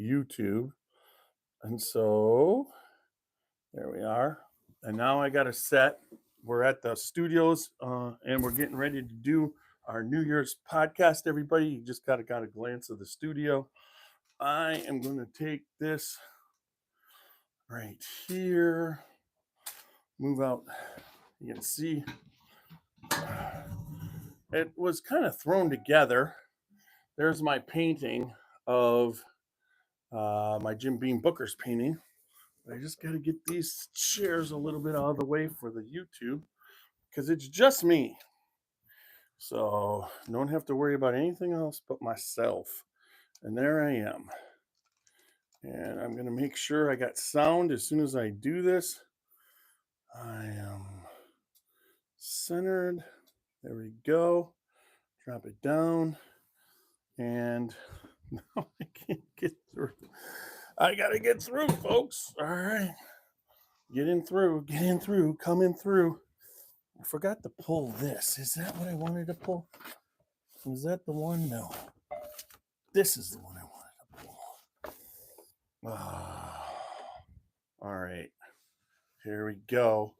YouTube. And so there we are. And now I got a set. We're at the studios and we're getting ready to do our New Year's podcast. Everybody, you just got a glance of the studio. I am going to take this right here, move out. You can see it was kind of thrown together. There's my painting of my Jim Beam Booker's painting. I just got to get these chairs a little bit out of the way for the YouTube because it's just me. So don't have to worry about anything else but myself. And there I am. And I'm going to make sure I got sound as soon as I do this. I am centered. There we go. Drop it down. And now I can't get through. I got to get through, folks. All right. Get in through, coming through. I forgot to pull this. Is that what I wanted to pull? Was that the one? No. This is the one I wanted to pull. All right. Here we go.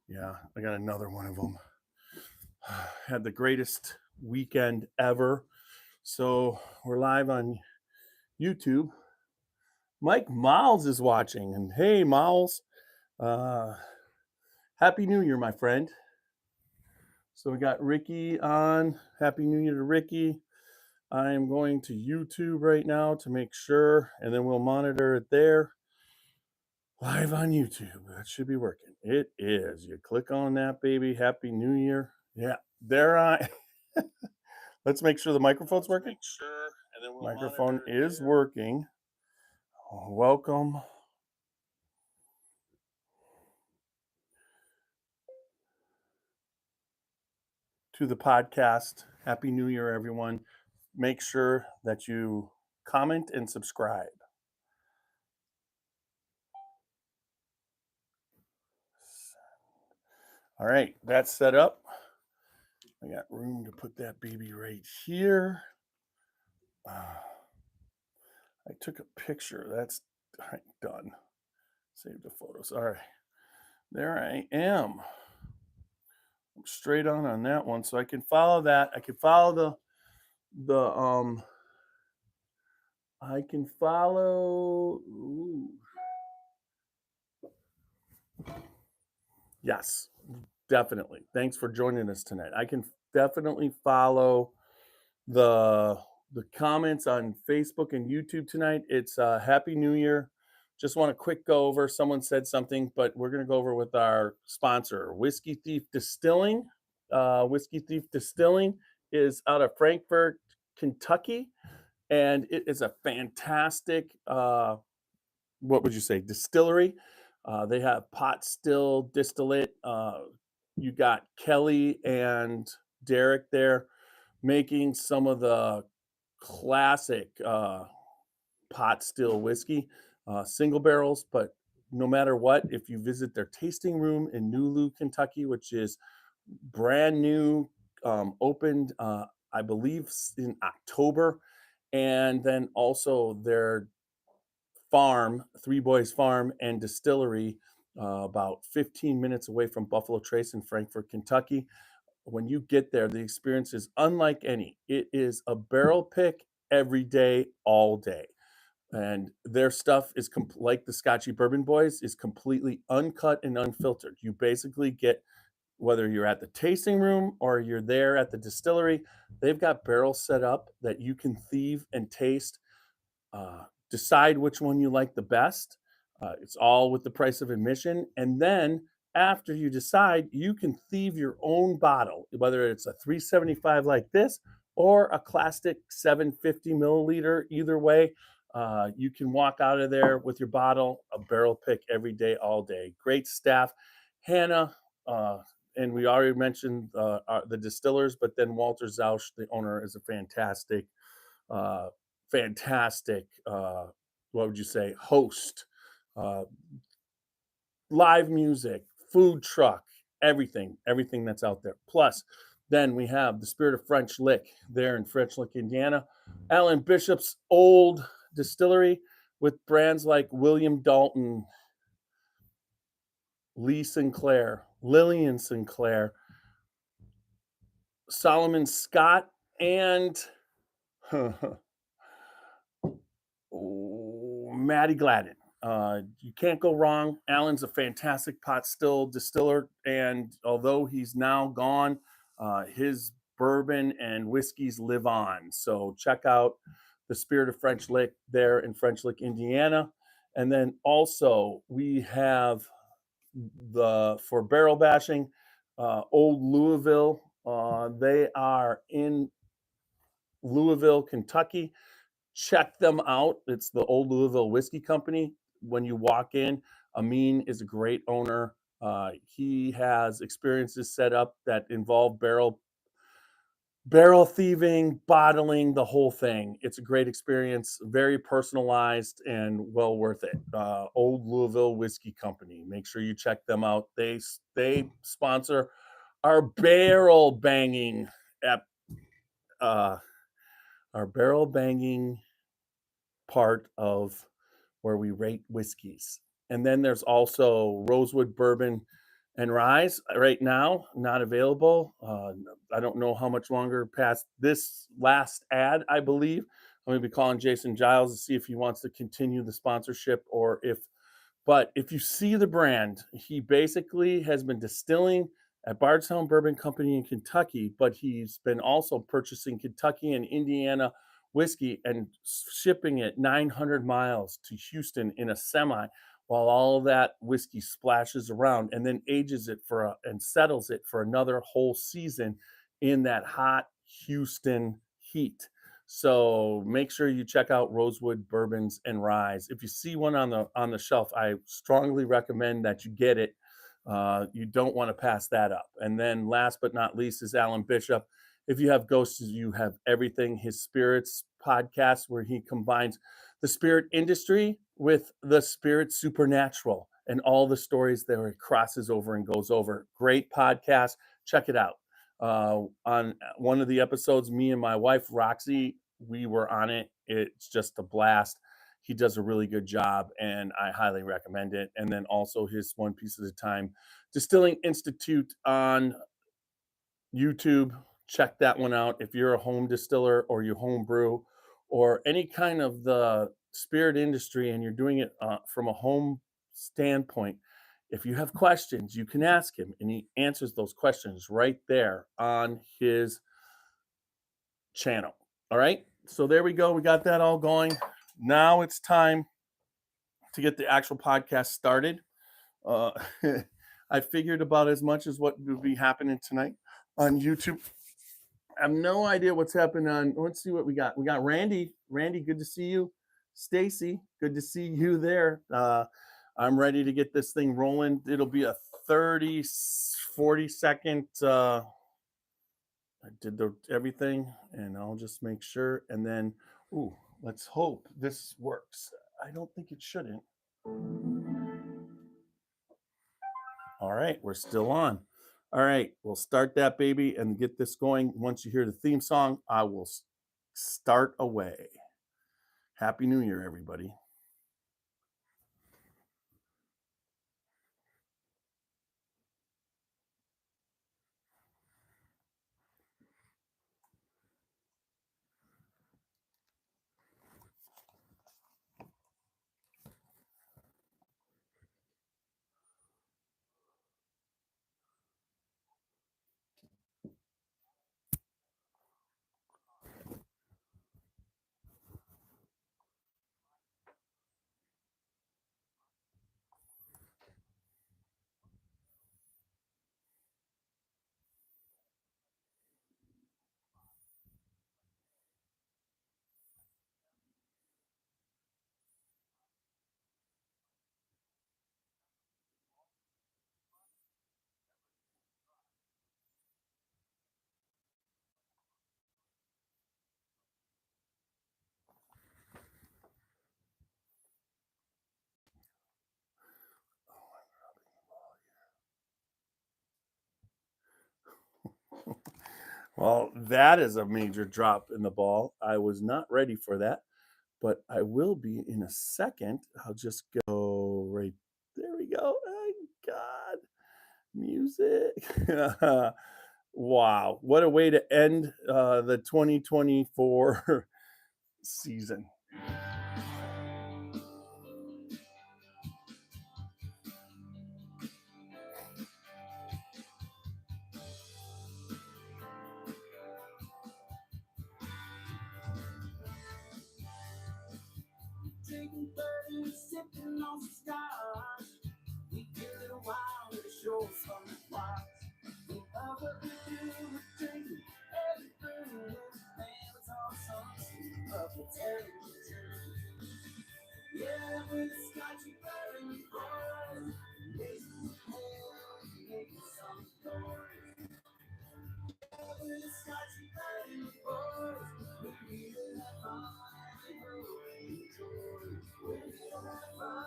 Yeah, I got another one of them. Had the greatest weekend ever. So we're live on YouTube. Mike Miles is watching. And hey, Miles. Happy New Year, my friend. So we got Ricky on. Happy New Year to Ricky. I am going to YouTube right now to make sure, and then we'll monitor it there. Live on YouTube. That should be working. It is. You click on that, baby. Happy New Year. Yeah, there I. Let's make sure the microphone's working. Sure, and then we'll microphone is working. Welcome. To the podcast. Happy New Year, everyone. Make sure that you comment and subscribe. All right, that's set up. I got room to put that baby right here. I took a picture. That's done. Save the photos. All right, there I am. I'm straight on that one, so I can follow that. I can follow I can follow. Ooh. Yes, definitely. Thanks for joining us tonight. I can definitely follow the comments on Facebook and YouTube tonight. It's Happy New Year. Just want to quick go over. Someone said something, but we're going to go over with our sponsor, Whiskey Thief Distilling. Whiskey Thief Distilling is out of Frankfort, Kentucky, and it is a fantastic, what would you say, distillery. They have pot still distillate. You got Kelly and Derek there making some of the classic pot still whiskey, single barrels. But no matter what, if you visit their tasting room in NULU, Kentucky, which is brand new, opened, I believe, in October, and then also their farm, Three Boys Farm and Distillery, about 15 minutes away from Buffalo Trace in Frankfort, Kentucky. When you get there, the experience is unlike any. It is a barrel pick every day, all day. And their stuff is like the Scotchy Bourbon Boys, is completely uncut and unfiltered. You basically get, whether you're at the tasting room or you're there at the distillery, they've got barrels set up that you can thieve and taste. Decide which one you like the best. It's all with the price of admission. And then after you decide, you can thieve your own bottle, whether it's a 375 like this or a classic 750 milliliter. Either way, you can walk out of there with your bottle, a barrel pick every day, all day. Great staff. Hannah, and we already mentioned the distillers, but then Walter Zausch, the owner, is a fantastic what would you say, host, live music, food truck, everything that's out there. Plus, then we have the Spirit of French Lick there in French Lick, Indiana. Alan Bishop's old Distillery with brands like William Dalton, Lee Sinclair, Lillian Sinclair, Solomon Scott, and Maddie Gladden. You can't go wrong. Alan's a fantastic pot still distiller, and although he's now gone, his bourbon and whiskeys live on. So check out the Spirit of French Lick there in French Lick, Indiana. And then also we have for barrel bashing, Old Louisville. They are in Louisville, Kentucky. Check them out. It's the Old Louisville Whiskey Company. When you walk in, Amin is a great owner. He has experiences set up that involve barrel thieving, bottling, the whole thing. It's a great experience, very personalized and well worth it. Old Louisville Whiskey Company. Make sure you check them out. They sponsor our barrel banging uh, our barrel banging part of where we rate whiskeys. And then there's also Rosewood Bourbon and Rye right now, not available. I don't know how much longer past this last ad, I believe. I'm going to be calling Jason Giles to see if he wants to continue the sponsorship or but if you see the brand, he basically has been distilling at Bardstown Bourbon Company in Kentucky, but he's been also purchasing Kentucky and Indiana whiskey and shipping it 900 miles to Houston in a semi while all of that whiskey splashes around and then ages it and settles it for another whole season in that hot Houston heat. So make sure you check out Rosewood Bourbons and Rye. If you see one on the shelf, I strongly recommend that you get it. You don't want to pass that up. And then last but not least is Alan Bishop. If you have ghosts, you have everything. His Spirits podcast, where he combines the spirit industry with the spirit supernatural and all the stories that it crosses over and goes over. Great podcast. Check it out. On one of the episodes, me and my wife, Roxy, we were on it. It's just a blast. He does a really good job, and I highly recommend it. And then also his One Piece at a Time Distilling Institute on YouTube. Check that one out. If you're a home distiller or you home brew or any kind of the spirit industry and you're doing it from a home standpoint, if you have questions, you can ask him and he answers those questions right there on his channel. All right. So there we go. We got that all going. Now it's time to get the actual podcast started. I figured about as much as what would be happening tonight on YouTube. I have no idea what's happening on. Let's see what we got. We got Randy. Randy, good to see you. Stacy, good to see you there. I'm ready to get this thing rolling. It'll be a 30, 40-second. I did everything, and I'll just make sure. And then, let's hope this works. I don't think it shouldn't. All right, we're still on. All right, we'll start that baby and get this going. Once you hear the theme song, I will start away. Happy New Year, everybody. Well, that is a major drop in the ball. I was not ready for that. but I will be in a second. I'll just go right there. We go. Oh, God, music. Wow, what a way to end the 2024 season. Drinking bourbon, sipping on some scotch. We get a little wild and it shows from the watch. We love what we do, we're drinking every brew. Man, it's awesome. Up the temperature. Yeah, with the Scotchy Bourbon boys. Making hell, making some stories. Yeah, with the Scotchy Bourbon boys. We really have fun. We enjoy. We really have fun.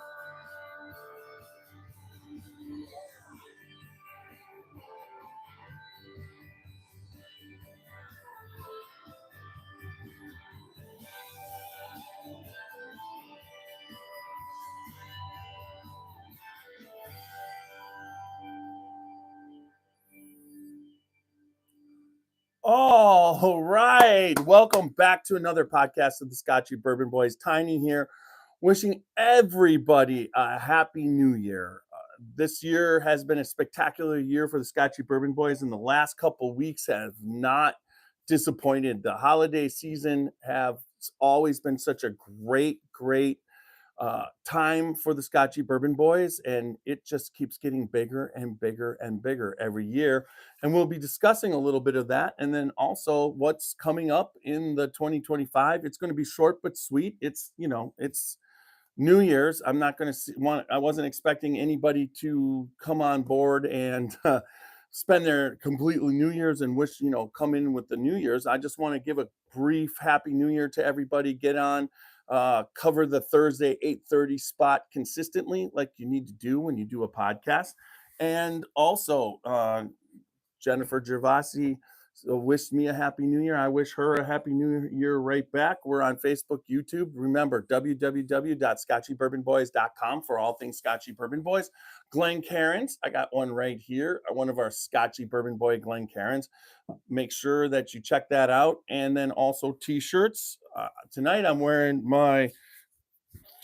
All right. Welcome back to another podcast of the Scotchy Bourbon Boys. Tiny here, wishing everybody a happy new year. This year has been a spectacular year for the Scotchy Bourbon Boys, and the last couple weeks have not disappointed. The holiday season have always been such a great time for the Scotchy Bourbon Boys, and it just keeps getting bigger and bigger and bigger every year. And we'll be discussing a little bit of that, and then also what's coming up in the 2025. It's going to be short but sweet. It's New Year's. I'm not going to want. I wasn't expecting anybody to come on board and spend their completely New Year's and wish come in with the New Year's. I just want to give a brief Happy New Year to everybody. Get on, cover the Thursday 8:30 spot consistently, like you need to do when you do a podcast, and also Jennifer Gervasi wished me a happy new year. I wish her a happy new year right back. We're on Facebook, YouTube. Remember, www.scotchybourbonboys.com for all things Scotchy Bourbon Boys. Glen Cairns, I got one right here, one of our Scotchy Bourbon Boy Glen Cairns. Make sure that you check that out. And then also t-shirts. Tonight I'm wearing my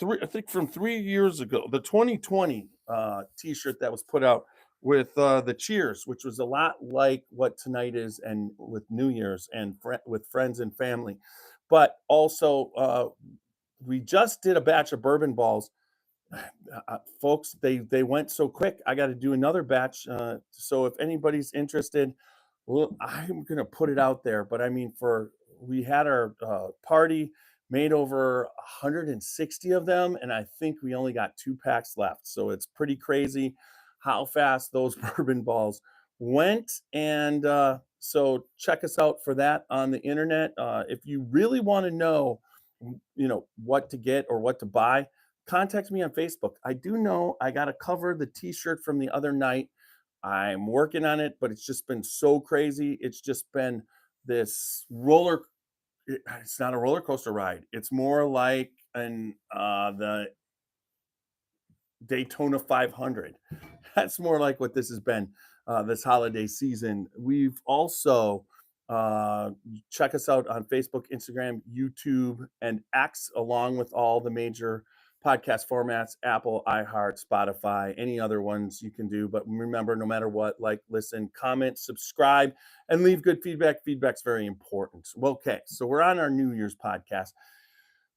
I think from 3 years ago, the 2020 t-shirt that was put out with the cheers, which was a lot like what tonight is, and with New Year's and with friends and family. But also, we just did a batch of bourbon balls. Folks, they went so quick. I got to do another batch. So if anybody's interested, well, I'm gonna put it out there. But I mean, we had our party, made over 160 of them, and I think we only got 2 packs left. So it's pretty crazy how fast those bourbon balls went. And so check us out for that on the internet. If you really want to know, what to get or what to buy, contact me on Facebook. I do know I got to cover the T-shirt from the other night. I'm working on it, but it's just been so crazy. It's just been this it's not a roller coaster ride. It's more like the Daytona 500. That's more like what this has been this holiday season. We've also check us out on Facebook, Instagram, YouTube, and X, along with all the major podcast formats: Apple, iHeart, Spotify, any other ones you can do. But remember, no matter what, like, listen, comment, subscribe, and leave good feedback. Feedback's very important. Okay, so we're on our New Year's podcast.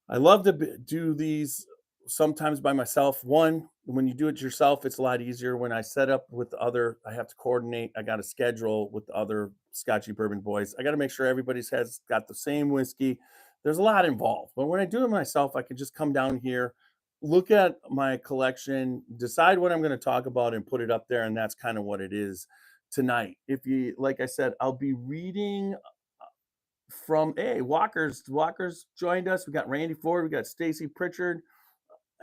I love to do these sometimes by myself. One, when you do it yourself, it's a lot easier. When I set up with the other, I have to coordinate. I got to schedule with the other Scotchy Bourbon Boys. I got to make sure everybody's has got the same whiskey. There's a lot involved. But when I do it myself, I can just come down here, look at my collection, decide what I'm going to talk about, and put it up there. And that's kind of what it is tonight. If you, like I said, I'll be reading from Walker's joined us. We got Randy Ford, we got Stacy Pritchard.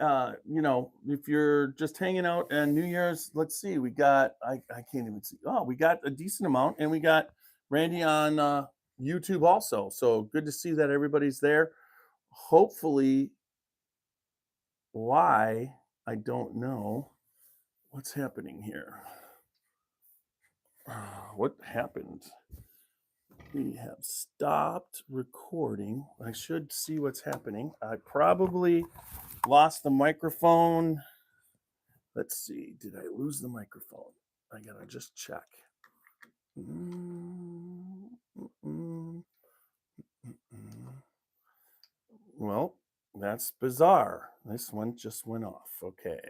If you're just hanging out on New Year's, let's see, we got I can't even see. Oh, we got a decent amount, and we got Randy on YouTube also. So good to see that everybody's there. hopefully, why, I don't know what's happening here. What happened? We have stopped recording. I should see what's happening. I probably lost the microphone. Let's see. Did I lose the microphone? I gotta just check. Well, that's bizarre. This one just went off. Okay.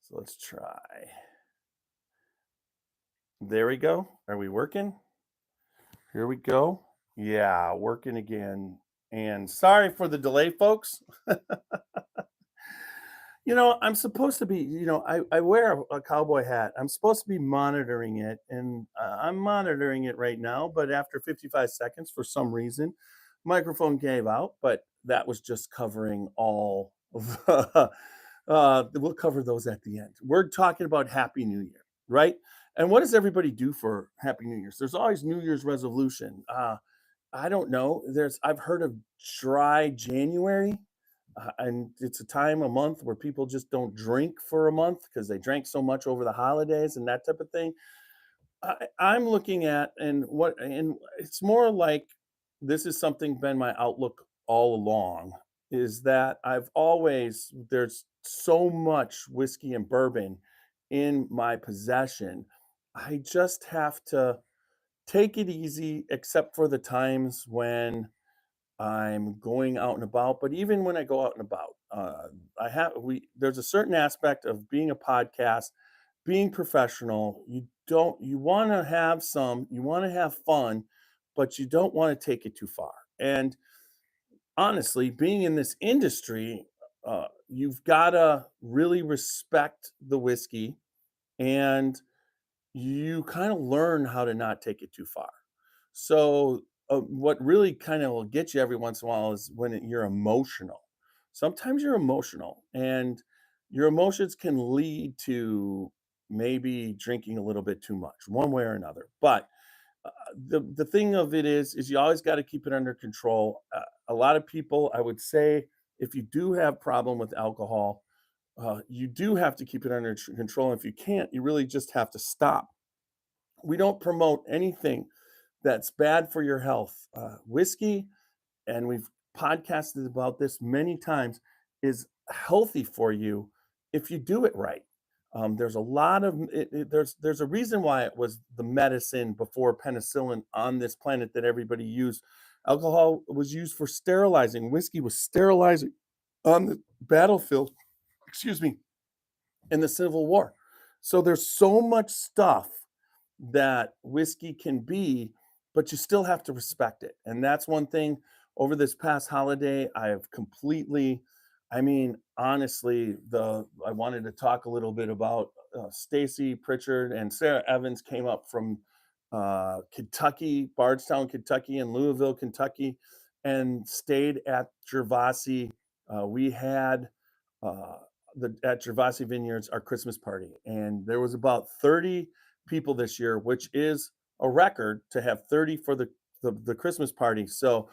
So let's try. There we go. Are we working? Here we go. Yeah, working again. And sorry for the delay, folks. I'm supposed to be, I wear a cowboy hat. I'm supposed to be monitoring it, and I'm monitoring it right now. But after 55 seconds, for some reason, microphone gave out. But that was just covering all of we'll cover those at the end. We're talking about Happy New Year, right? And what does everybody do for Happy New Year's? There's always New Year's resolution. I don't know. I've heard of dry January, and it's a month where people just don't drink for a month because they drank so much over the holidays and that type of thing. I'm looking at and it's more like this is something been my outlook all along is that there's so much whiskey and bourbon in my possession. I just have to take it easy, except for the times when I'm going out and about. But even when I go out and about, there's a certain aspect of being a podcast, being professional. You want to have fun, but you don't want to take it too far. And honestly, being in this industry, you've got to really respect the whiskey, and you kind of learn how to not take it too far. So, what really kind of will get you every once in a while is when you're emotional. Sometimes you're emotional, and your emotions can lead to maybe drinking a little bit too much, one way or another. But the thing of it is you always got to keep it under control. A lot of people, I would say, if you do have problem with alcohol, you do have to keep it under control. If you can't, you really just have to stop. We don't promote anything that's bad for your health. Whiskey, and we've podcasted about this many times, is healthy for you if you do it right. There's a lot of there's a reason why it was the medicine before penicillin on this planet that everybody used. Alcohol was used for sterilizing. Whiskey was sterilizing on the battlefield. Excuse me, in the Civil War. So there's so much stuff that whiskey can be, but you still have to respect it. And that's one thing over this past holiday, I have completely, I mean, honestly, I wanted to talk a little bit about Stacy Pritchard and Sarah Evans came up from Kentucky, Bardstown, Kentucky, and Louisville, Kentucky, and stayed at Gervasi. We had uh, at Gervasi Vineyards our Christmas party, and there was about 30 people this year, which is a record to have 30 for the Christmas party. So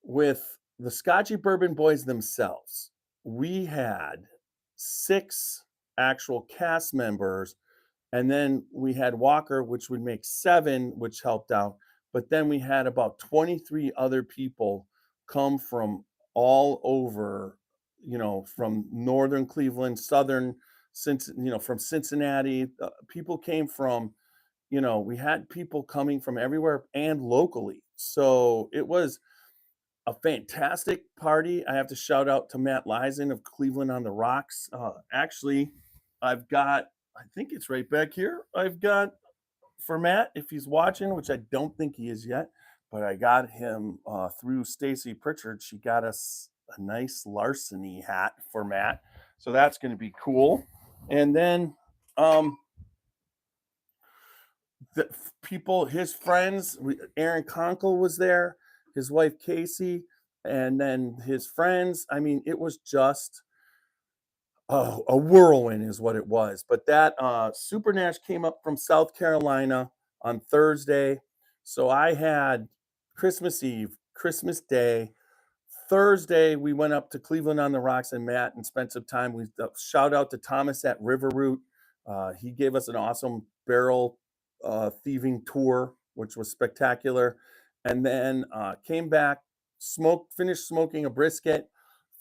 with the Scotchy Bourbon boys themselves, we had 6 actual cast members, and then we had Walker, which would make 7, which helped out. But then we had about 23 other people come from all over, from northern Cleveland, southern, from Cincinnati. People came from, we had people coming from everywhere and locally. So it was a fantastic party. I have to shout out to Matt Leisen of Cleveland on the Rocks. Actually, I think it's right back here. I've got for Matt, if he's watching, which I don't think he is yet, but I got him through Stacy Pritchard. She got us a nice larceny hat for Matt. So that's going to be cool. And then um, his friends, Aaron Conkle was there, his wife Casey, and then his friends. I mean, it was just a whirlwind is what it was. But that Super Nash came up from South Carolina on Thursday. So I had Christmas Eve, Christmas Day, Thursday, we went up to Cleveland on the Rocks and Matt and spent some time. We shout out to Thomas at River Root. He gave us an awesome barrel thieving tour, which was spectacular. And then came back, finished smoking a brisket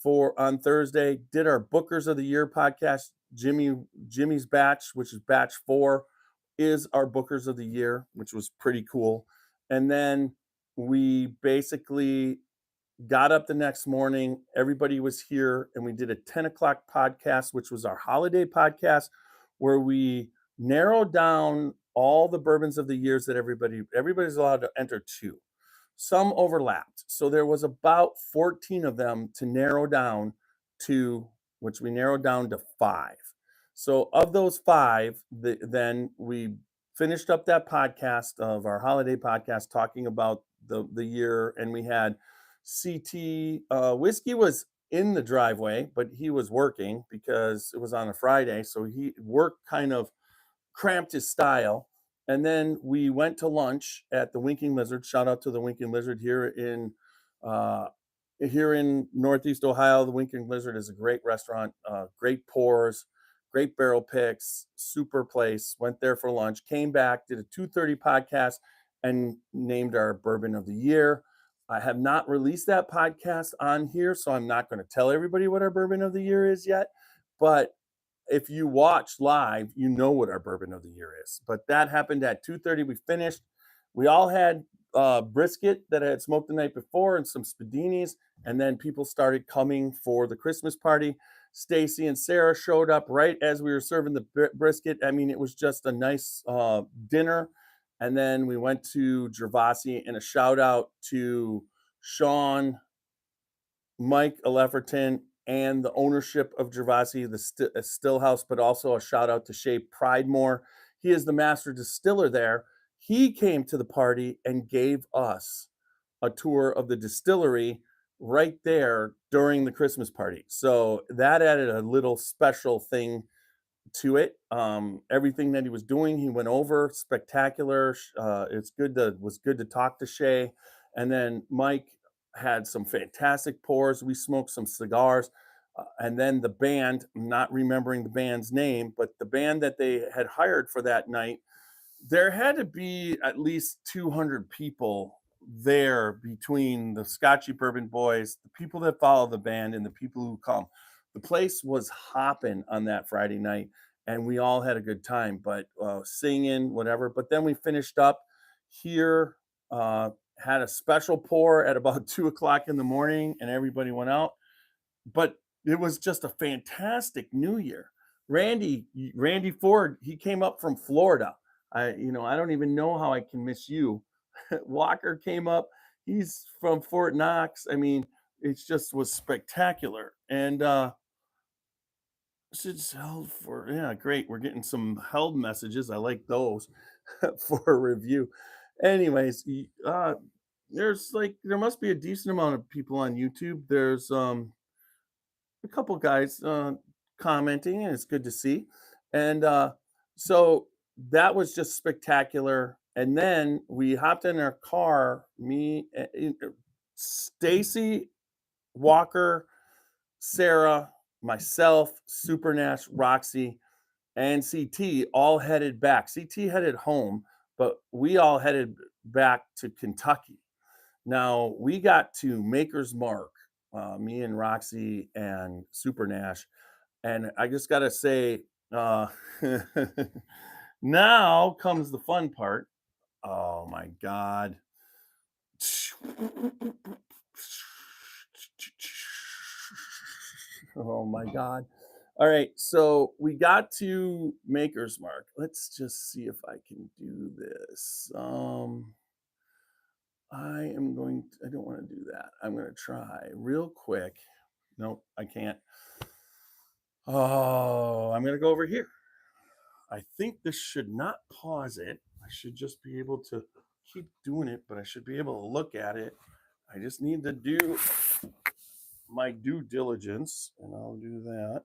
for on Thursday. Did our Bookers of the Year podcast. Jimmy's batch, which is batch 4, is our Bookers of the Year, which was pretty cool. And then we basically got up the next morning. Everybody was here, and we did a 10 o'clock podcast, which was our holiday podcast, where we narrowed down all the bourbons of the years that everybody's allowed to enter 2. Some overlapped. So there was about 14 of them to narrow down to, which we narrowed down to 5. So of those 5, then we finished up that podcast of our holiday podcast talking about the year, and we had CT Whiskey was in the driveway, but he was working because it was on a Friday, so he worked kind of cramped his style. And then we went to lunch at the Winking Lizard. Shout out to the Winking Lizard uh, here in Northeast Ohio. The Winking Lizard is a great restaurant, great pours, great barrel picks, super place. Went there for lunch, came back, did a 2:30 podcast, and named our bourbon of the year. I have not released that podcast on here, so I'm not going to tell everybody what our bourbon of the year is yet. But if you watch live, you know what our bourbon of the year is. But that happened at 2:30. We finished. We all had brisket that I had smoked the night before and some spadinis, and then people started coming for the Christmas party. Stacy and Sarah showed up right as we were serving the brisket. I mean, it was just a nice dinner. And then we went to Gervasi, and a shout out to Sean, Mike Lefferton, and the ownership of Gervasi, the still house, but also a shout out to Shea Pride Moore. He is the master distiller there. He came to the party and gave us a tour of the distillery right there during the Christmas party. So that added a little special thing to it. Everything that he was doing, he went over spectacular. Was good to talk to Shay, and then Mike had some fantastic pours. We smoked some cigars, and then the band. I'm not remembering the band's name, but the band that they had hired for that night, there had to be at least 200 people there between the Scotchy Bourbon boys, the people that follow the band, and the people who come. The place was hopping on that Friday night, and we all had a good time, but singing, whatever. But then we finished up here, had a special pour at about 2 o'clock in the morning, and everybody went out. But it was just a fantastic New Year. Randy Ford, he came up from Florida. I don't even know how I can miss you. Walker came up. He's from Fort Knox. I mean, it just was spectacular. And it's held for, yeah, great. We're getting some held messages. I like those for a review. Anyways, there must be a decent amount of people on YouTube. There's a couple guys commenting, and it's good to see. And so that was just spectacular. And then we hopped in our car, Stacy, Walker, Sarah, myself, Super Nash, Roxy, and CT all headed back. CT headed home, but we all headed back to Kentucky. Now we got to Maker's Mark, me and Roxy and Super Nash, and I just gotta say, now comes the fun part. Oh my God. Oh my God. All right, so we got to Maker's Mark. Let's just see if I can do this. I don't want to do that. I'm going to try real quick. Nope, I can't. Oh, I'm going to go over here. I think this should not pause it. I should just be able to keep doing it, but I should be able to look at it. I just need to do my due diligence, and I'll do that.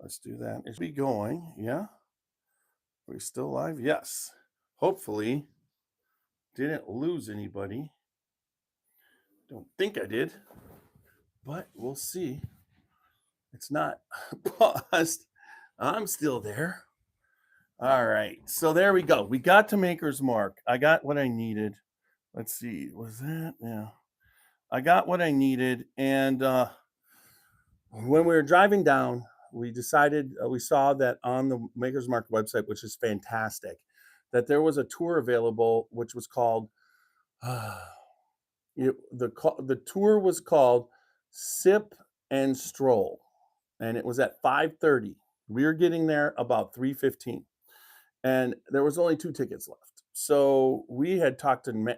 Let's do that. It should be going. Yeah. Are we still live? Yes. Hopefully, didn't lose anybody. Don't think I did. but we'll see. It's not paused. I'm still there. All right. So there we go. We got to Maker's Mark. I got what I needed. Let's see. Was that? Yeah. I got what I needed. And when we were driving down, we decided, we saw that on the Maker's Mark website, which is fantastic, that there was a tour available, which was called, the tour was called Sip and Stroll, and it was at 5:30. We were getting there about 3:15, and there was only 2 tickets left. So we had talked to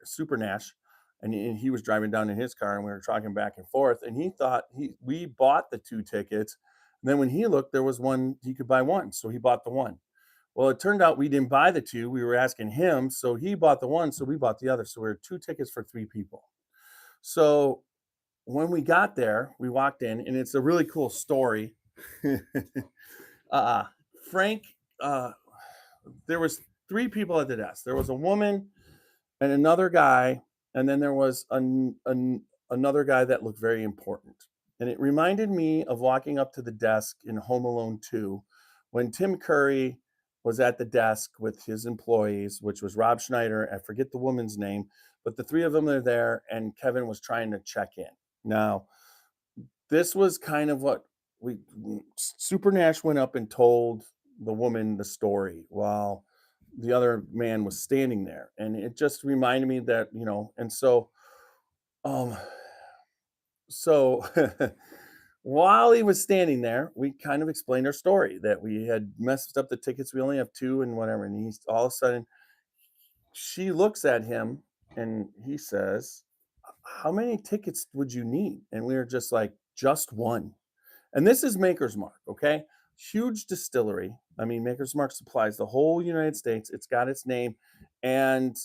Super Nash, and he was driving down in his car, and we were talking back and forth. And he thought we bought the 2 tickets. And then when he looked, there was one he could buy one, so he bought the one. Well, it turned out we didn't buy the 2. We were asking him, so he bought the one, so we bought the other. So we were 2 tickets for 3 people. So when we got there, we walked in, and it's a really cool story. uh, Frank, there was 3 people at the desk. There was a woman and another guy, and then there was another guy that looked very important. And it reminded me of walking up to the desk in Home Alone 2 when Tim Curry was at the desk with his employees, which was Rob Schneider. I forget the woman's name, but the 3 of them are there, and Kevin was trying to check in. Now, this was kind of what we Super Nash went up and told the woman the story while the other man was standing there, and it just reminded me that, and um so while he was standing there, we kind of explained our story that we had messed up the tickets, we only have 2 and whatever, and he's all of a sudden she looks at him and he says, how many tickets would you need? And we were just like, just one. And this is Maker's Mark, okay? Huge distillery. I mean, Maker's Mark supplies the whole United States. It's got its name. And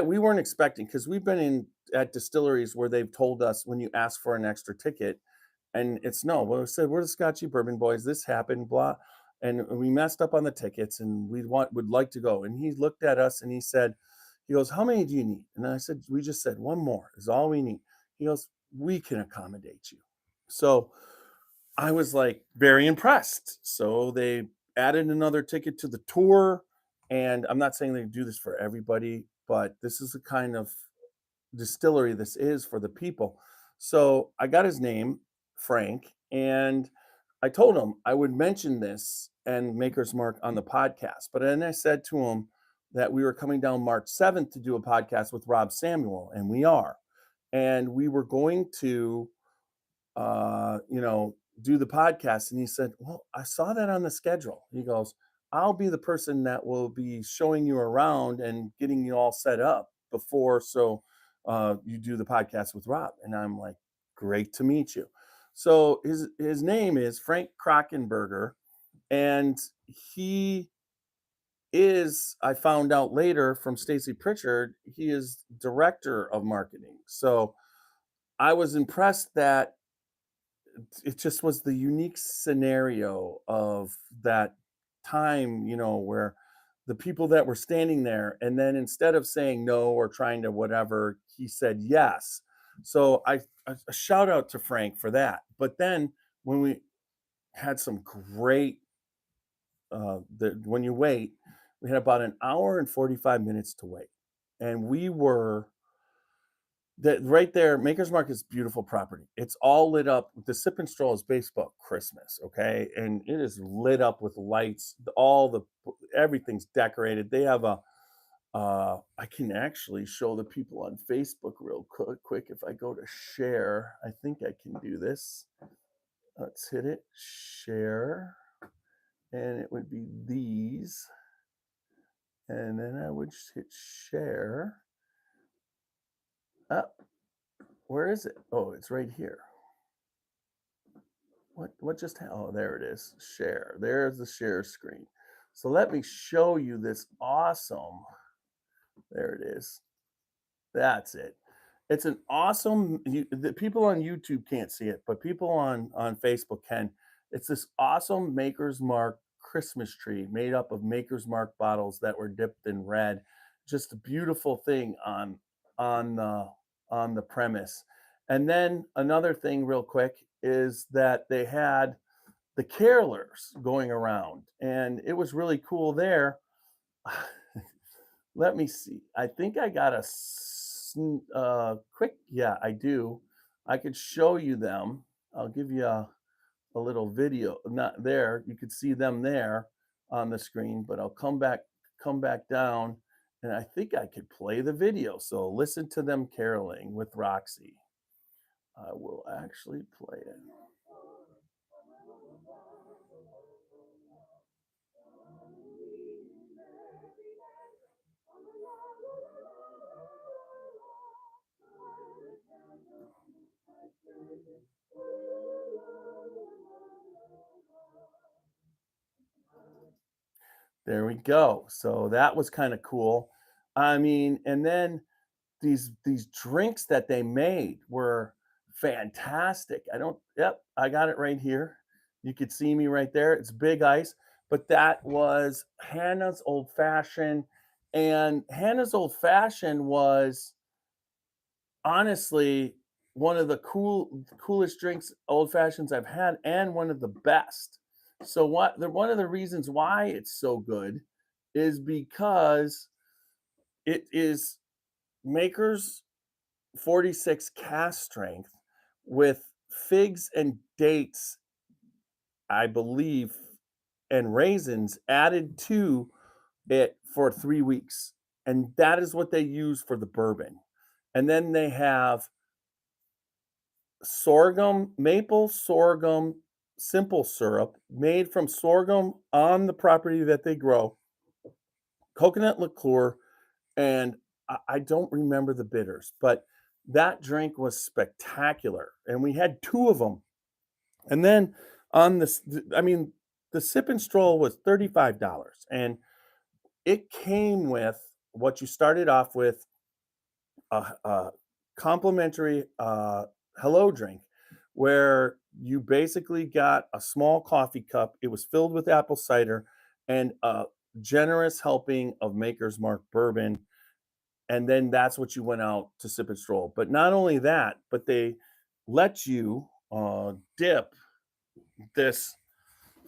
we weren't expecting, because we've been in at distilleries where they've told us when you ask for an extra ticket, and it's no. Well, we said we're the Scotchy Bourbon boys. This happened, blah, and we messed up on the tickets, and would like to go. And he looked at us and he goes, how many do you need? And I said, we just said one more is all we need. He goes, we can accommodate you. So I was like very impressed. So they added another ticket to the tour. And I'm not saying they do this for everybody, but this is the kind of distillery this is for the people. So I got his name, Frank, and I told him I would mention this and Maker's Mark on the podcast. But then I said to him that we were coming down March 7th to do a podcast with Rob Samuel, and we are. And we were going to do the podcast. And he said, well, I saw that on the schedule. He goes, I'll be the person that will be showing you around and getting you all set up before. So you do the podcast with Rob. And I'm like, great to meet you. So his name is Frank Krockenberger. And he is, I found out later from Stacy Pritchard, he is director of marketing. So I was impressed that it just was the unique scenario of that time, where the people that were standing there, and then instead of saying no or trying to whatever, he said yes. So a shout out to Frank for that. But then when we had some great, when you wait, we had about an hour and 45 minutes to wait, and we were that right there. Maker's Mark is beautiful property. It's all lit up. The Sip and Stroll is based about Christmas, okay? And it is lit up with lights. Everything's decorated. They have I can actually show the people on Facebook real quick if I go to share. I think I can do this. Let's hit it, share, and it would be these. And then I would hit share. Up. Where is it? Oh, it's right here. What just oh, there it is. Share. There's the share screen. So let me show you this awesome. There it is. That's it. It's an awesome. The people on YouTube can't see it, but people on Facebook can. It's this awesome Maker's Mark Christmas tree made up of Maker's Mark bottles that were dipped in red. Just a beautiful thing on the premise. And then another thing real quick is that they had the carolers going around, and it was really cool there. Let me see. I think I got a quick, yeah, I do. I could show you them. I'll give you a little video. Not there. You could see them there on the screen, but I'll come back down, and I think I could play the video. So listen to them caroling with Roxy. I will actually play it. There we go. So that was kind of cool. I mean, and then these drinks that they made were fantastic. I don't Yep, I got it right here. You could see me right there. It's Big Ice, but that was Hannah's Old Fashioned, and Hannah's Old Fashioned was honestly one of the coolest drinks, old fashions I've had, and one of the best. So one of the reasons why it's so good is because it is Maker's 46 cask strength with figs and dates, I believe, and raisins added to it for 3 weeks. And that is what they use for the bourbon. And then they have maple sorghum simple syrup made from sorghum on the property that they grow, coconut liqueur, and I don't remember the bitters, but that drink was spectacular. And we had two of them. And then on this, I mean, the sip and stroll was $35. And it came with what you started off with, a complimentary hello drink where you basically got a small coffee cup. It was filled with apple cider and a generous helping of Maker's Mark bourbon. And then that's what you went out to sip and stroll. But not only that, but they let you dip this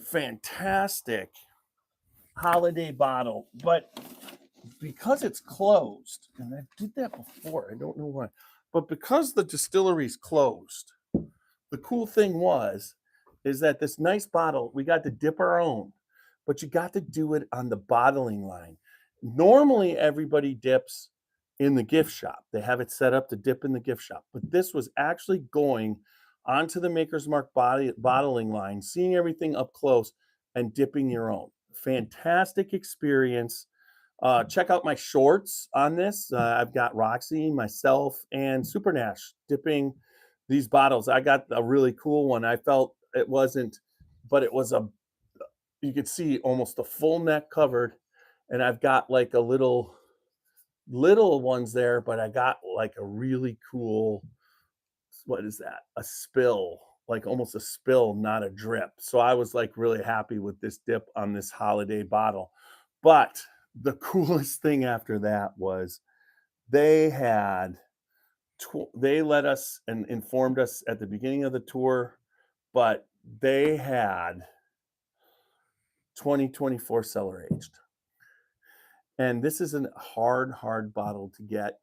fantastic holiday bottle. But because it's closed, and I did that before, I don't know why, but because the distillery's closed, the cool thing is that this nice bottle, we got to dip our own, but you got to do it on the bottling line. Normally, everybody dips in the gift shop. They have it set up to dip in the gift shop, but this was actually going onto the Maker's Mark bottling line, seeing everything up close and dipping your own. Fantastic experience. Check out my shorts on this. I've got Roxy, myself, and Super Nash dipping these bottles. I got a really cool one. I felt it wasn't, but it was you could see almost the full neck covered. And I've got like a little ones there, but I got like a really cool, what is that? A spill, like almost a spill, not a drip. So I was like really happy with this dip on this holiday bottle. But the coolest thing after that was they had they let us and informed us at the beginning of the tour, but they had 2024 cellar aged. And this is a hard bottle to get.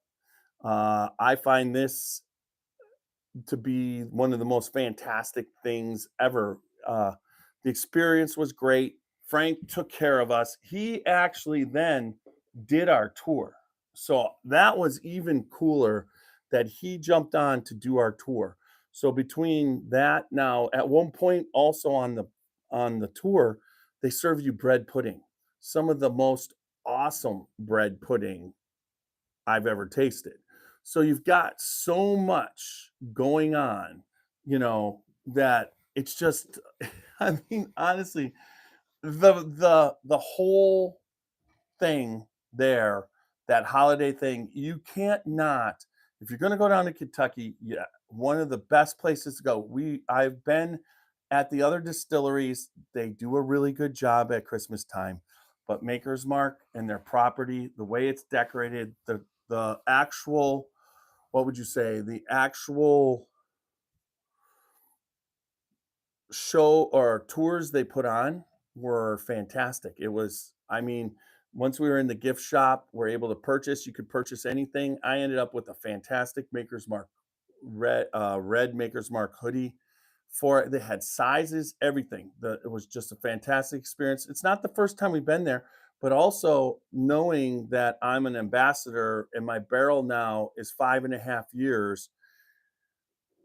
I find this to be one of the most fantastic things ever. The experience was great. Frank took care of us. He actually then did our tour. So that was even cooler that he jumped on to do our tour. So between that, now at one point also on the tour, they serve you bread pudding. Some of the most awesome bread pudding I've ever tasted. So you've got so much going on, that it's just I mean, honestly, the whole thing there, that holiday thing, you can't not, if you're going to go down to Kentucky, yeah, one of the best places to go. I've been at the other distilleries. They do a really good job at Christmas time, but Maker's Mark and their property, the way it's decorated, the actual, what would you say, the actual show or tours they put on were fantastic. It was, I mean, once we were in the gift shop, we're able to purchase. You could purchase anything. I ended up with a fantastic Maker's Mark red Maker's Mark hoodie for it. They had sizes, everything. It was just a fantastic experience. It's not the first time we've been there, but also knowing that I'm an ambassador and my barrel now is 5.5 years.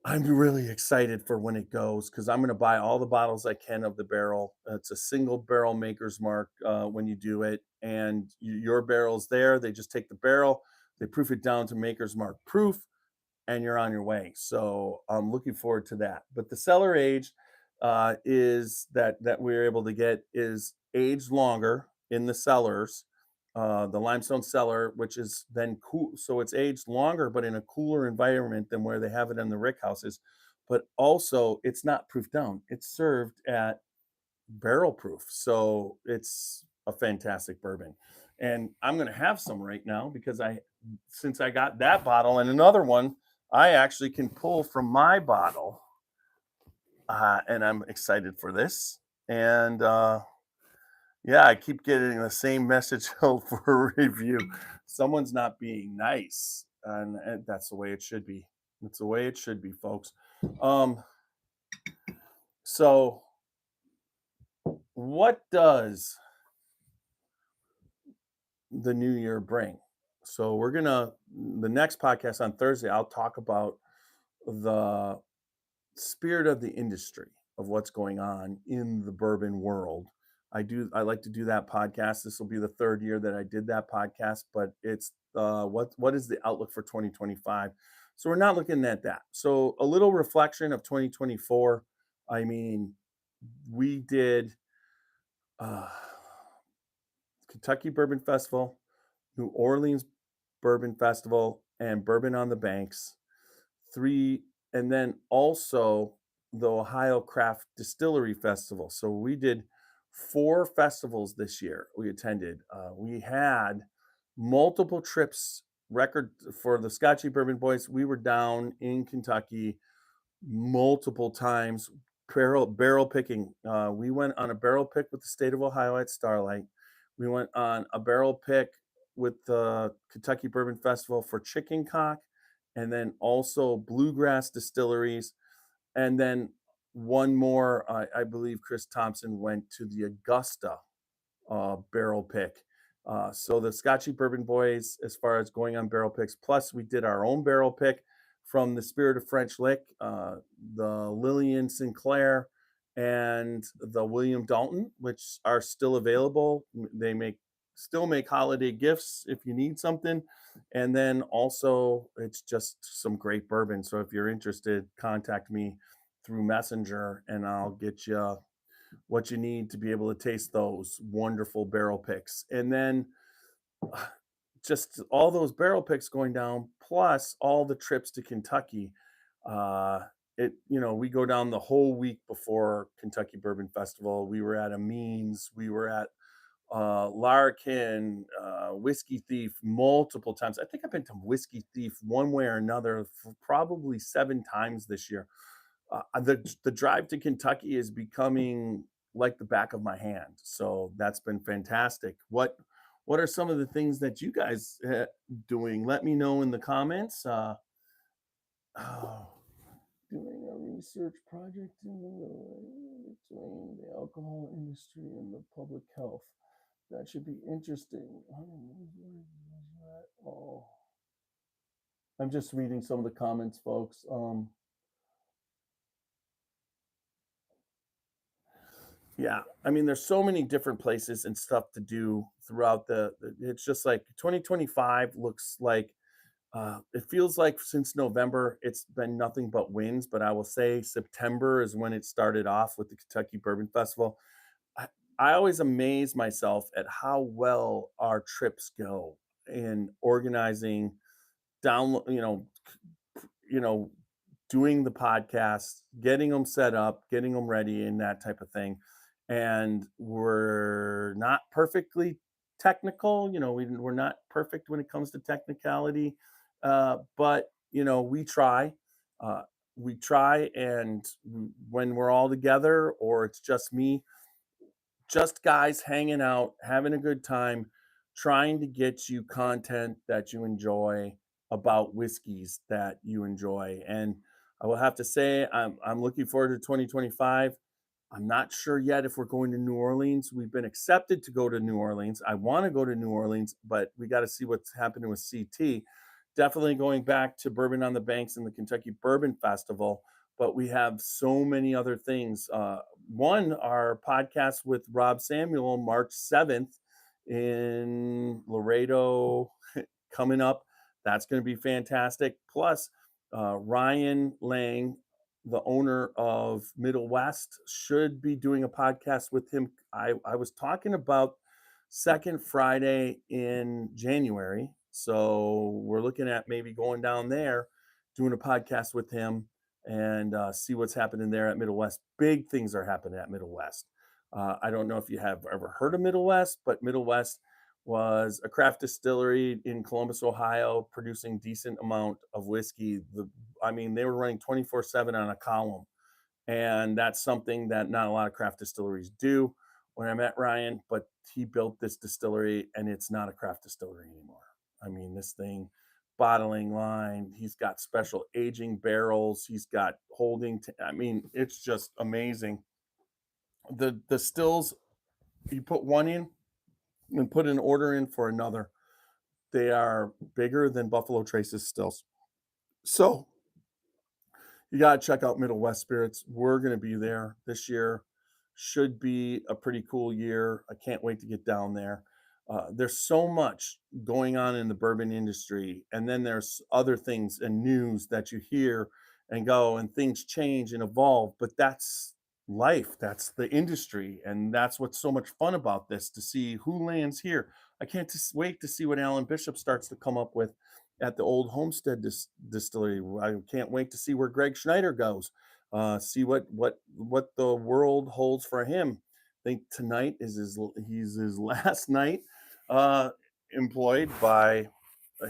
I'm really excited for when it goes because I'm going to buy all the bottles I can of the barrel. It's a single barrel Maker's Mark when you do it, and your barrel's there. They just take the barrel, they proof it down to Maker's Mark proof, and you're on your way. So I'm looking forward to that. But the cellar age is that we're able to get is aged longer in the cellars, the limestone cellar, which is then cool. So it's aged longer, but in a cooler environment than where they have it in the rick houses. But also, it's not proofed down. It's served at barrel proof. So it's a fantastic bourbon. And I'm going to have some right now because since I got that bottle and another one, I actually can pull from my bottle. And I'm excited for this. And yeah, I keep getting the same message for a review. Someone's not being nice. And that's the way it should be. That's the way it should be, folks. Um, so, what does the new year bring? So the next podcast on Thursday, I'll talk about the spirit of the industry of what's going on in the bourbon world. I like to do that podcast. This will be the third year that I did that podcast, but it's what is the outlook for 2025? So we're not looking at that. So a little reflection of 2024. I mean, we did uh Kentucky Bourbon Festival, New Orleans Bourbon Festival, and Bourbon on the Banks. Three, and then also the Ohio Craft Distillery Festival. So we did four festivals this year. We attended. We had multiple trips. Record for the Scotchy Bourbon Boys. We were down in Kentucky multiple times barrel picking. We went on a barrel pick with the state of Ohio at Starlight. We went on a barrel pick with the Kentucky Bourbon Festival for chicken cock, and then also bluegrass distilleries, and then one more. I believe Chris Thompson went to the Augusta barrel pick. So the Scotchy Bourbon Boys, as far as going on barrel picks, plus we did our own barrel pick from the Spirit of French Lick, the Lillian Sinclair, and the William Dalton, which are still available. They still make holiday gifts if you need something. And then also, it's just some great bourbon. So if you're interested, contact me through Messenger, and I'll get you what you need to be able to taste those wonderful barrel picks. And then just all those barrel picks going down, plus all the trips to Kentucky. Uh, we go down the whole week before Kentucky Bourbon Festival. We were at Amines, we were at Larkin, Whiskey Thief multiple times. I think I've been to Whiskey Thief one way or another for probably 7 times this year. The drive to Kentucky is becoming like the back of my hand. So that's been fantastic. What are some of the things that you guys doing? Let me know in the comments. Oh, doing a research project between the alcohol industry and the public health. That should be interesting. Oh, I'm just reading some of the comments, folks. Yeah, I mean, there's so many different places and stuff to do throughout it's just like 2025 looks like it feels like since November it's been nothing but wins, but I will say September is when it started off with the Kentucky Bourbon Festival. I, I always amaze myself at how well our trips go in organizing down, you know, doing the podcast, getting them set up, getting them ready, and that type of thing. And we're not perfectly technical, we're not perfect when it comes to technicality, but we try. Uh, we try and when we're all together or it's just me, just guys hanging out, having a good time, trying to get you content that you enjoy about whiskeys that you enjoy. And I will have to say, I'm looking forward to 2025. I'm not sure yet if we're going to New Orleans. We've been accepted to go to New Orleans. I want to go to New Orleans, but we got to see what's happening with CT. Definitely going back to Bourbon on the Banks and the Kentucky Bourbon Festival, but we have so many other things. One, our podcast with Rob Samuel, March 7th in Laredo, coming up. That's going to be fantastic. Plus, Ryan Lang, the owner of Middle West, should be doing a podcast with him. I was talking about second Friday in January. So we're looking at maybe going down there, doing a podcast with him and see what's happening there at Middle West. Big things are happening at Middle West. I don't know if you have ever heard of Middle West, but Middle West was a craft distillery in Columbus, Ohio, producing decent amount of whiskey. I mean, they were running 24/7 on a column, and that's something that not a lot of craft distilleries do. When I met Ryan, but he built this distillery, and it's not a craft distillery anymore. I mean, this thing, bottling line. He's got special aging barrels. He's got holding. I mean, it's just amazing. The stills, you put one in and put an order in for another. They are bigger than Buffalo Trace's stills. So you got to check out Middle West Spirits. We're going to be there this year. Should be a pretty cool year. I can't wait to get down there. There's so much going on in the bourbon industry, and then there's other things and news that you hear and go, and things change and evolve. But that's life. That's the industry, and that's what's so much fun about this to see who lands here. I can't just wait to see what Alan Bishop starts to come up with at the old Homestead Distillery. I can't wait to see where Greg Schneider goes. See what the world holds for him. I think tonight is his last night uh, employed by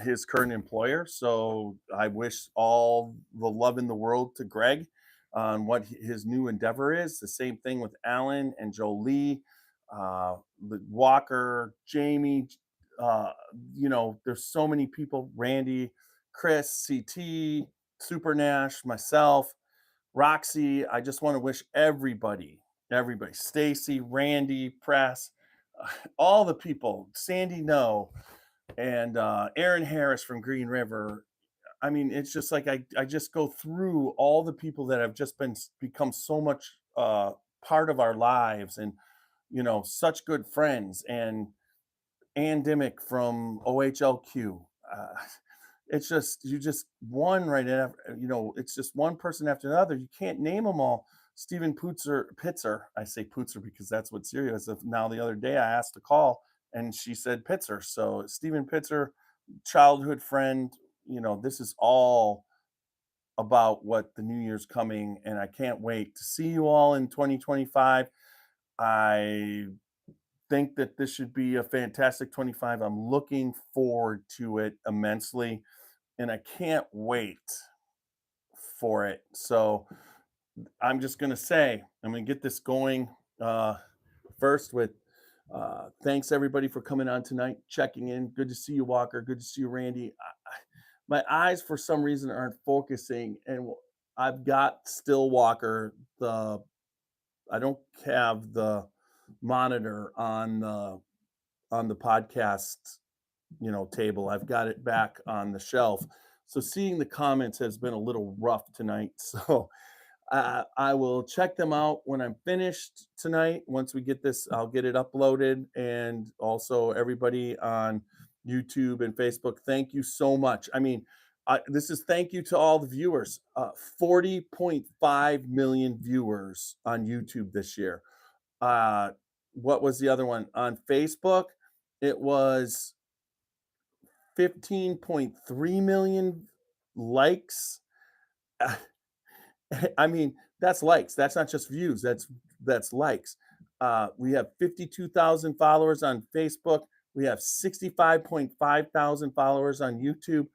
his current employer. So I wish all the love in the world to Greg on what his new endeavor is. The same thing with Alan and Jolie, uh, Walker, Jamie. Uh, there's so many people. Randy, Chris, CT, Super Nash, myself, Roxy. I just want to wish everybody, Stacy, Randy, Press, all the people, Sandy No, and Aaron Harris from Green River. I mean, it's just like I just go through all the people that have just become so much part of our lives, and such good friends. And Ann Dimmick from OHLQ. Uh, it's just you just one right after, it's just one person after another. You can't name them all. Stephen Pitzer. I say Putzer because that's what Syria is. Now the other day I asked to call and she said Pitzer. So Stephen Pitzer, childhood friend. This is all about what the new year's coming, and I can't wait to see you all in 2025. I think that this should be a fantastic 25. I'm looking forward to it immensely, and I can't wait for it. So I'm just going to say, I'm going to get this going first with thanks everybody for coming on tonight, checking in. Good to see you, Walker. Good to see you, Randy. My eyes, for some reason, aren't focusing, and I've got still Walker. I don't have the monitor on the podcast table. I've got it back on the shelf. So seeing the comments has been a little rough tonight. So I will check them out when I'm finished tonight. Once we get this, I'll get it uploaded. And also everybody on YouTube and Facebook, thank you so much. I mean, this is thank you to all the viewers. 40.5 million viewers on YouTube this year. What was the other one? On Facebook, it was 15.3 million likes. I mean, that's likes. That's not just views. That's likes. We have 52,000 followers on Facebook. We have 65.5 thousand followers on YouTube.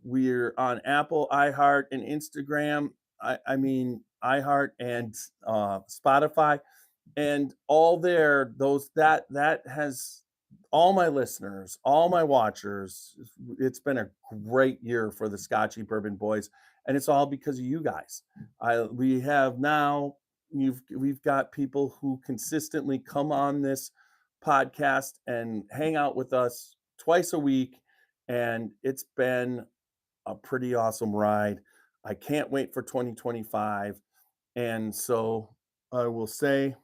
We're on Apple, iHeart, and Instagram. I mean, iHeart and Spotify and all there, those that has all my listeners, all my watchers. It's been a great year for the Scotchy Bourbon Boys, and it's all because of you guys. We have now we've got people who consistently come on this podcast and hang out with us twice a week, and it's been a pretty awesome ride. I can't wait for 2025. And so I will say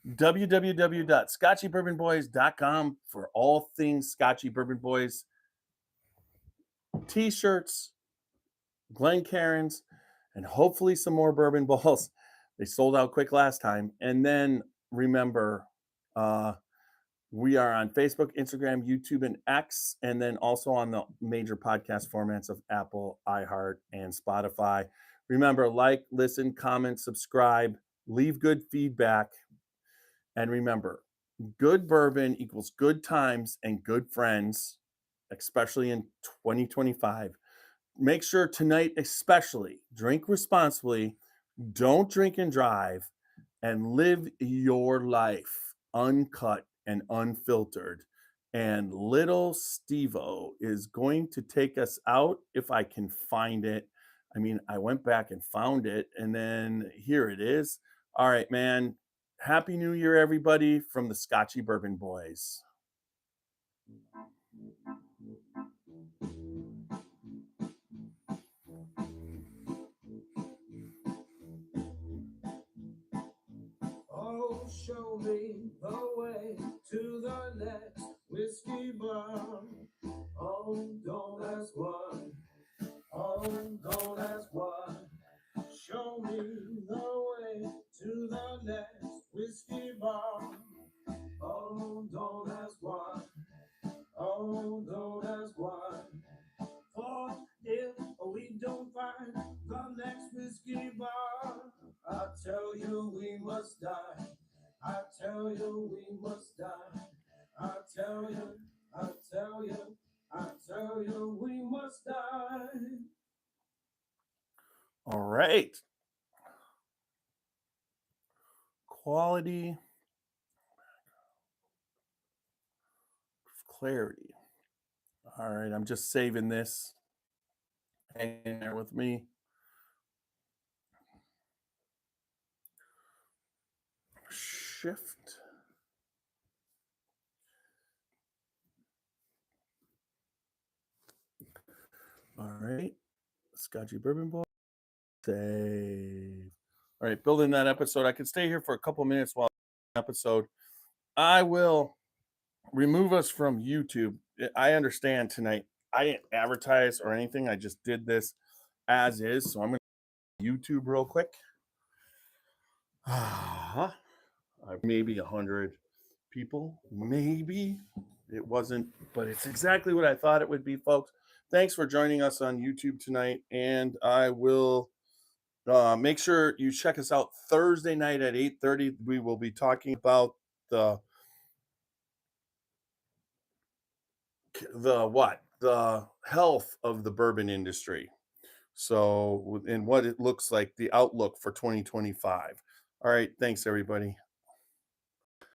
www.scotchybourbonboys.com for all things Scotchy Bourbon Boys t-shirts, Glencairns, and hopefully some more bourbon balls. They sold out quick last time. And then remember, we are on Facebook, Instagram, YouTube, and X, and then also on the major podcast formats of Apple, iHeart, and Spotify. Remember, like, listen, comment, subscribe, leave good feedback. And remember, good bourbon equals good times and good friends, especially in 2025. Make sure tonight, especially, drink responsibly, don't drink and drive, and live your life uncut and unfiltered. And little Stevo is going to take us out if I can find it. I mean, I went back and found it, and then here it is. All right, man. Happy New Year, everybody, from the Scotchy Bourbon Boys. Oh, show me the way to the next whiskey bar. Oh, don't ask why. Oh, don't ask why. Show me the way to the next whiskey bar. Oh, don't ask why. Oh, don't ask why. For if we don't find the next whiskey bar, I tell you we must die. I tell you we must die. I tell you, I tell you, I tell you we must die. All right. Quality, clarity. All right, I'm just saving this. Hang in there with me. Shift. All right. Scotchy Bourbon Boy. Save. All right, building that episode. I could stay here for a couple minutes while episode. I will remove us from YouTube. I understand tonight. I didn't advertise or anything. I just did this as is. So I'm going to YouTube real quick. Maybe 100 people. Maybe it wasn't, but it's exactly what I thought it would be, folks. Thanks for joining us on YouTube tonight. And I will make sure you check us out Thursday night at 8:30. We will be talking about the the health of the bourbon industry. So, and what it looks like, the outlook for 2025. All right, thanks everybody.